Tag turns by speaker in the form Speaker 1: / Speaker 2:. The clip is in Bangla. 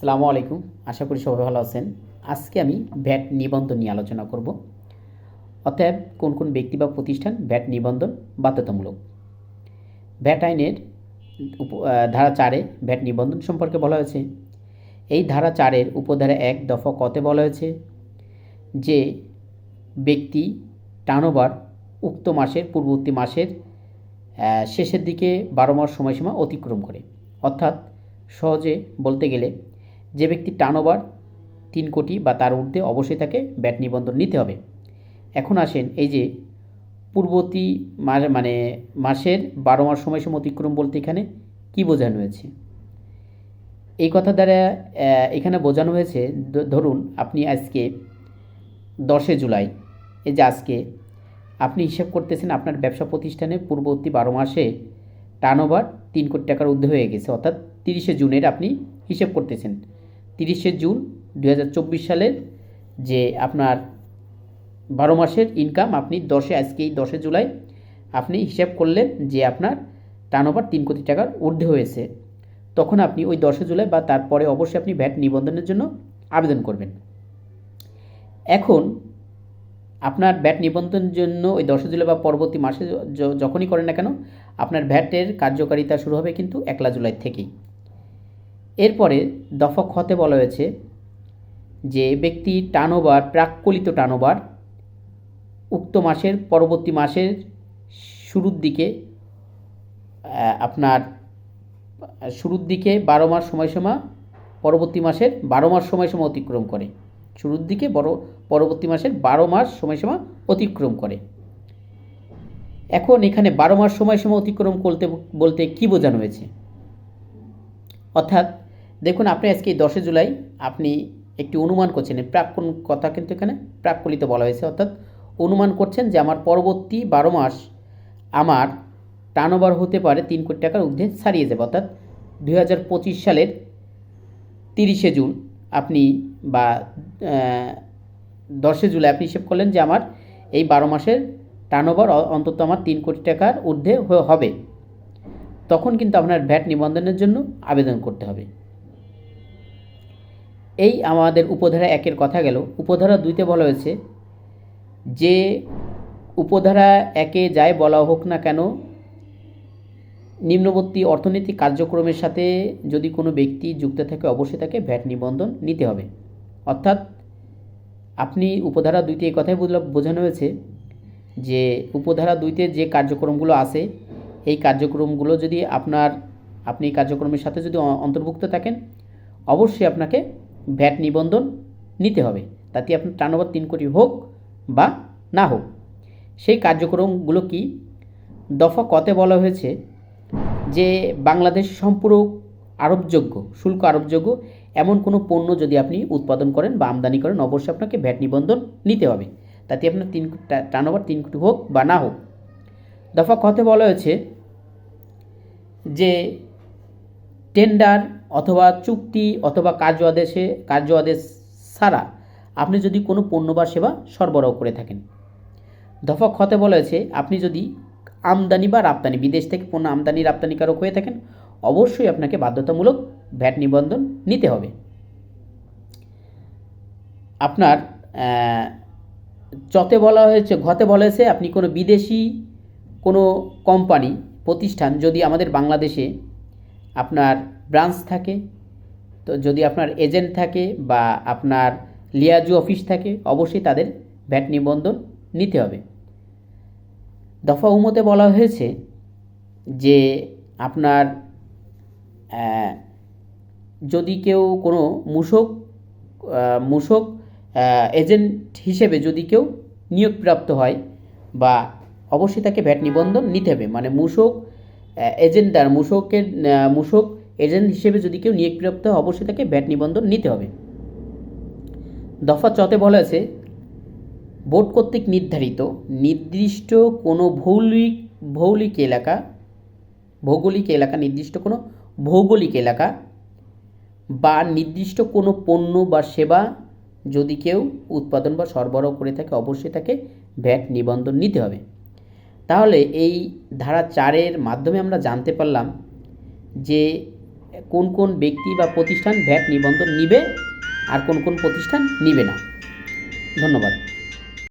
Speaker 1: আসসালামু আলাইকুম। আশা করি সবাই ভালো আছেন। আজকে আমি ভ্যাট নিবন্ধন নিয়ে আলোচনা করব। অতএব কোন কোন ব্যক্তি বা প্রতিষ্ঠান ভ্যাট নিবন্ধন বাধ্যতামূলক। ভ্যাট আইনের ধারা 4-এ ভ্যাট নিবন্ধন সম্পর্কে বলা হয়েছে। এই ধারা 4-এর উপধারা 1 দফা কতে বলা হয়েছে যে ব্যক্তি টার্নওভার উক্ত মাসের পূর্ববর্তী মাসের শেষের দিকে 12 মাস সময়সীমা অতিক্রম করে। অর্থাৎ সহজে বলতে গেলে যে ব্যক্তির টার্নওভার 3 কোটি বা তার ঊর্ধ্বে অবশ্যই তাকে ভ্যাট নিবন্ধন নিতে হবে। এখন আসেন, এই যে পূর্ববর্তী মাসের 12 মাস সময়সীমা অতিক্রম বলতে এখানে কি বোঝানো হয়েছে? এই কথা দ্বারা এখানে বোঝানো হয়েছে, ধরুন আপনি আজকে 10 জুলাই, এই যে আজকে আপনি হিসাব করতেছেন আপনার ব্যবসা প্রতিষ্ঠানে পূর্ববর্তী 12 মাসে টার্নওভার 3 কোটি টাকার ঊর্ধ্বে হয়ে গেছে। অর্থাৎ 30শে জুনের আপনি হিসেব করতেছেন। 30শে জুন 2024 সালের যে আপনার 12 মাসের ইনকাম আপনি আজকে 10 জুলাই আপনি হিসাব করলেন যে আপনার টার্নওভার 3 কোটি টাকার ঊর্ধ্বে হয়েছে। তখন আপনি ওই 10 জুলাই বা তারপরে অবশ্যই আপনি ভ্যাট নিবন্ধনের জন্য আবেদন করবেন। এখন আপনার ভ্যাট নিবন্ধনের জন্য ওই 10 জুলাই বা পরবর্তী মাসে যখনই করেন না কেন, আপনার ভ্যাটের কার্যকারিতা শুরু হবে কিন্তু 1 জুলাই থেকেই। এরপরে দফা খতে বলা হয়েছে যে ব্যক্তি টার্নওভার প্রাক্কলিত টার্নওভার উক্ত মাসের পরবর্তী মাসের শুরুর দিকে আপনার 12 মাস সময়সীমা পরবর্তী মাসের 12 মাস সময়সীমা অতিক্রম করে। শুরুর দিকে পরবর্তী মাসের 12 মাস সময়সীমা অতিক্রম করে। এখন এখানে 12 মাস সময়সীমা অতিক্রম বলতে কি বোঝানো হয়েছে? অর্থাৎ দেখুন, আপনি আজকে 10 জুলাই আপনি একটি অনুমান করছেন, প্রাক্কন কথা কিন্তু এখানে প্রাক্কলিত বলা হয়েছে। অর্থাৎ অনুমান করছেন যে আমার পরবর্তী 12 মাস আমার টার্নওভার হতে পারে 3 কোটি টাকার ঊর্ধ্বে ছাড়িয়ে যাবে। অর্থাৎ 2025 সালের 30শে জুন আপনি বা 10 জুলাই আপনি হিসেব করলেন যে আমার এই 12 মাসের টার্নওভার অন্তত আমার 3 কোটি টাকার ঊর্ধ্বে হবে। তখন কিন্তু আপনার ভ্যাট নিবন্ধনের জন্য আবেদন করতে হবে। এই আমাদের উপধারা 1-এর কথা গেল। উপধারা 2-তে বলা হয়েছে যে উপধারা 1-এ যাই বলা হোক না কেন, নিম্নবর্তী অর্থনৈতিক কার্যক্রমের সাথে যদি কোনো ব্যক্তি যুক্ত থাকে অবশ্যই তাকে ভ্যাট নিবন্ধন নিতে হবে। অর্থাৎ আপনি উপধারা 2-তে এই কথাই বোঝানো হয়েছে যে উপধারা 2-তে যে কার্যক্রমগুলো আছে, এই কার্যক্রমগুলো যদি আপনি কার্যক্রমের সাথে যদি অন্তর্ভুক্ত থাকেন অবশ্যই আপনাকে ভ্যাট নিবন্ধন নিতে হবে। তাতে আপনার টার্নওভার 3 কোটি হোক বা না হোক। সেই কার্যক্রমগুলো কি? দফা কতে বলা হয়েছে যে বাংলাদেশ সম্পূরক আরোপযোগ্য শুল্ক আরোপযোগ্য এমন কোনো পণ্য যদি আপনি উৎপাদন করেন বা আমদানি করেন অবশ্যই আপনাকে ভ্যাট নিবন্ধন নিতে হবে। তাতে আপনার টার্নওভার 3 কোটি হোক বা না হোক। দফা কতে বলা হয়েছে যে টেন্ডার অথবা চুক্তি অথবা কার্য আদেশ ছাড়া আপনি যদি কোনো পণ্য বা সেবা সরবরাহ করে থাকেন। দফা খতে বলা হয়েছে আপনি যদি আমদানি বা রপ্তানি বিদেশ থেকে পণ্য আমদানি রপ্তানিকারক হয়ে থাকেন অবশ্যই আপনাকে বাধ্যতামূলক ভ্যাট নিবন্ধন নিতে হবে। আপনার ঘতে বলা হয়েছে আপনি কোনো বিদেশি কোনো কোম্পানি প্রতিষ্ঠান যদি আমাদের বাংলাদেশে আপনার ব্রাঞ্চ থাকে, তো যদি আপনার এজেন্ট থাকে বা আপনার লিয়াজু অফিস থাকে অবশ্যই তাদের ভ্যাট নিবন্ধন নিতে হবে। দফা উমতে বলা হয়েছে যে আপনার যদি কেউ কোনো মূসক এজেন্ট হিসেবে যদি কেউ নিয়োগপ্রাপ্ত হয় বা অবশ্যই তাকে ভ্যাট নিবন্ধন নিতে হবে। মানে মূসক এজেন্ট হিসেবে যদি কেউ নিয়োগপ্রাপ্ত হয় অবশ্যই তাকে ভ্যাট নিবন্ধন নিতে হবে। দফা চতে বলা আছে বোর্ড কর্তৃক নির্দিষ্ট কোনো ভৌগোলিক এলাকা বা নির্দিষ্ট কোনো পণ্য বা সেবা যদি কেউ উৎপাদন বা সরবরাহ করে থাকে অবশ্যই তাকে ভ্যাট নিবন্ধন নিতে হবে। তাহলে এই ধারা 4-এর মাধ্যমে আমরা জানতে পারলাম যে কোন কোন ব্যক্তি বা প্রতিষ্ঠান ভ্যাট নিবন্ধন নিবে আর কোন কোন প্রতিষ্ঠান নিবে না। ধন্যবাদ।